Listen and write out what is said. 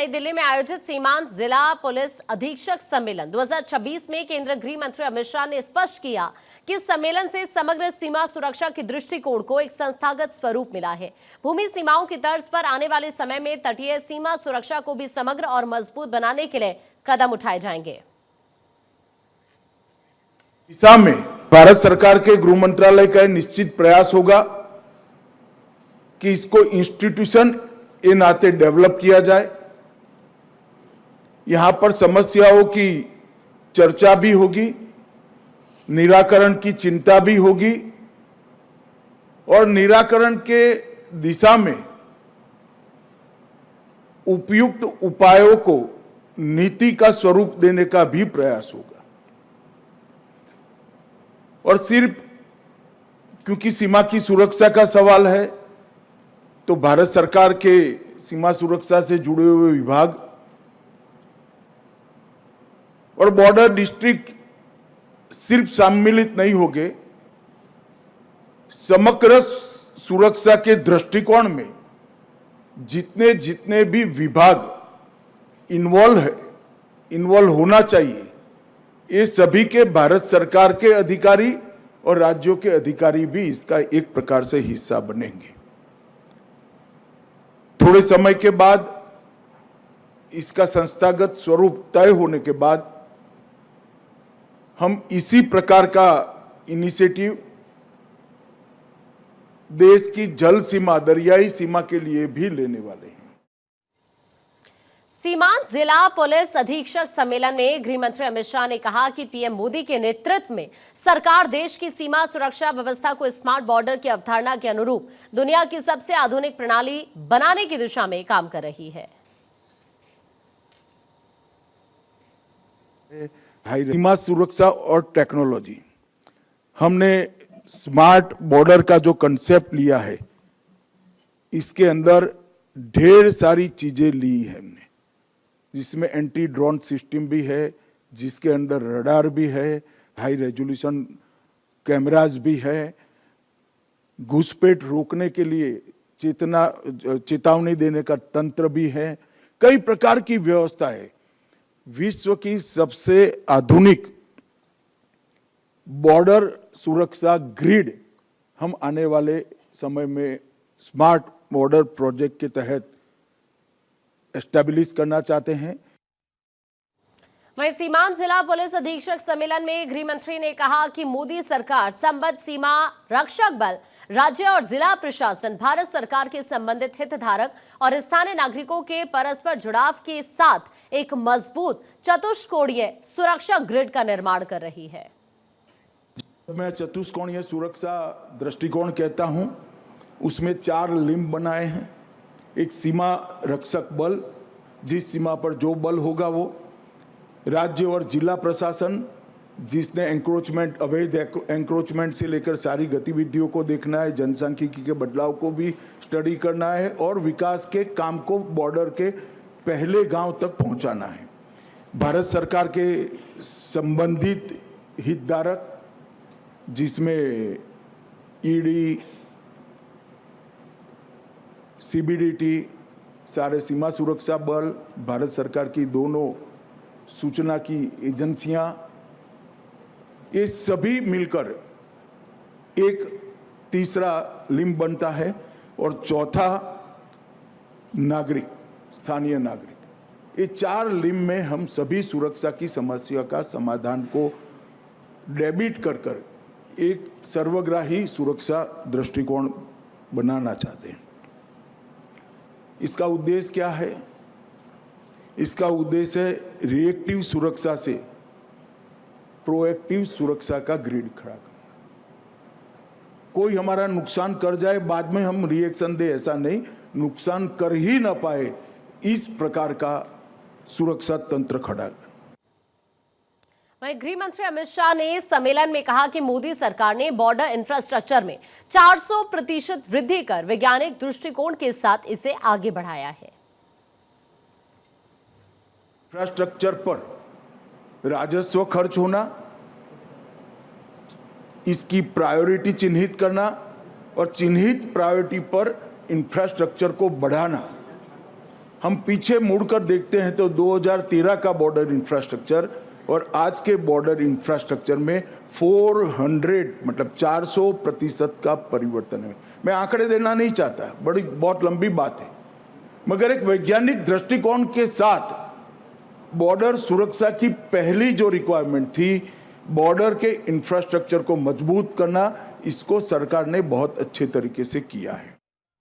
नई दिल्ली में आयोजित सीमांत जिला पुलिस अधीक्षक सम्मेलन 2026 में केंद्रीय गृह मंत्री अमित शाह ने स्पष्ट किया कि इस सम्मेलन से समग्र सीमा सुरक्षा के दृष्टिकोण को एक संस्थागत स्वरूप मिला है। भूमि सीमाओं की तर्ज पर आने वाले समय में तटीय सीमा सुरक्षा को भी समग्र और मजबूत बनाने के लिए कदम उठाए जाएंगे। दिशा में भारत सरकार के गृह मंत्रालय का निश्चित प्रयास होगा कि इसको इंस्टीट्यूशन के नाते डेवलप किया जाए। यहां पर समस्याओं की चर्चा भी होगी, निराकरण की चिंता भी होगी और निराकरण के दिशा में उपयुक्त उपायों को नीति का स्वरूप देने का भी प्रयास होगा। और सिर्फ क्योंकि सीमा की सुरक्षा का सवाल है तो भारत सरकार के सीमा सुरक्षा से जुड़े हुए विभाग और बॉर्डर डिस्ट्रिक्ट सिर्फ सम्मिलित नहीं होंगे, समग्र सुरक्षा के दृष्टिकोण में जितने भी विभाग इन्वॉल्व होना चाहिए, ये सभी के भारत सरकार के अधिकारी और राज्यों के अधिकारी भी इसका एक प्रकार से हिस्सा बनेंगे। थोड़े समय के बाद इसका संस्थागत स्वरूप तय होने के बाद हम इसी प्रकार का इनिशिएटिव देश की जल सीमा, दरियाई सीमा के लिए भी लेने वाले हैं। सीमांत जिला पुलिस अधीक्षक सम्मेलन में गृह मंत्री अमित शाह ने कहा कि पीएम मोदी के नेतृत्व में सरकार देश की सीमा सुरक्षा व्यवस्था को स्मार्ट बॉर्डर की अवधारणा के अनुरूप दुनिया की सबसे आधुनिक प्रणाली बनाने की दिशा में काम कर रही है। सीमा सुरक्षा और टेक्नोलॉजी, हमने स्मार्ट बॉर्डर का जो कंसेप्ट लिया है, इसके अंदर ढेर सारी चीजें ली है हमने, जिसमें एंटी ड्रोन सिस्टम भी है, जिसके अंदर रडार भी है, हाई रेजोल्यूशन कैमरास भी है, घुसपैठ रोकने के लिए चेतावनी देने का तंत्र भी है, कई प्रकार की व्यवस्था है। विश्व की सबसे आधुनिक बॉर्डर सुरक्षा ग्रिड हम आने वाले समय में स्मार्ट बॉर्डर प्रोजेक्ट के तहत एस्टैब्लिश करना चाहते हैं। वहीं सीमांत जिला पुलिस अधीक्षक सम्मेलन में गृह मंत्री ने कहा कि मोदी सरकार संबद्ध सीमा रक्षक बल, राज्य और जिला प्रशासन, भारत सरकार के संबंधित हितधारक और स्थानीय नागरिकों के परस्पर जुड़ाव के साथ एक मजबूत चतुष्कोणीय सुरक्षा ग्रिड का निर्माण कर रही है। मैं चतुष्कोणीय सुरक्षा दृष्टिकोण कहता हूं, उसमें 4 लिंब बनाए हैं। एक सीमा रक्षक बल, जिस सीमा पर जो बल होगा वो, राज्य और जिला प्रशासन, जिसने एंक्रोचमेंट, अवैध एंक्रोचमेंट से लेकर सारी गतिविधियों को देखना है, जनसांख्यिकी के बदलाव को भी स्टडी करना है और विकास के काम को बॉर्डर के पहले गांव तक पहुंचाना है। भारत सरकार के संबंधित हितधारक, जिसमें ईडी, सीबीडीटी, सारे सीमा सुरक्षा बल, भारत सरकार की दोनों सूचना की एजेंसियां, ये सभी मिलकर एक तीसरा लिंब बनता है और चौथा नागरिक, स्थानीय नागरिक। ये 4 लिंब में हम सभी सुरक्षा की समस्या का समाधान को डेबिट कर एक सर्वग्राही सुरक्षा दृष्टिकोण बनाना चाहते हैं। इसका उद्देश्य क्या है? इसका उद्देश्य है रिएक्टिव सुरक्षा से प्रोएक्टिव सुरक्षा का ग्रिड खड़ा करना। कोई हमारा नुकसान कर जाए, बाद में हम रिएक्शन दे, ऐसा नहीं, नुकसान कर ही ना पाए, इस प्रकार का सुरक्षा तंत्र खड़ा करना। वहीं गृह मंत्री अमित शाह ने सम्मेलन में कहा कि मोदी सरकार ने बॉर्डर इंफ्रास्ट्रक्चर में 400% वृद्धि कर वैज्ञानिक दृष्टिकोण के साथ इसे आगे बढ़ाया है। इंफ्रास्ट्रक्चर पर राजस्व खर्च होना, इसकी प्रायोरिटी चिन्हित करना और चिन्हित प्रायोरिटी पर इंफ्रास्ट्रक्चर को बढ़ाना हम पीछे मुड़कर देखते हैं तो 2013 का बॉर्डर इंफ्रास्ट्रक्चर और आज के बॉर्डर इंफ्रास्ट्रक्चर में 400 मतलब 400% का परिवर्तन है। मैं आंकड़े देना नहीं चाहता, बहुत लंबी बात है, मगर एक वैज्ञानिक दृष्टिकोण के साथ बॉर्डर सुरक्षा की पहली जो रिक्वायरमेंट थी, बॉर्डर के इंफ्रास्ट्रक्चर को मजबूत करना, इसको सरकार ने बहुत अच्छे तरीके से किया है।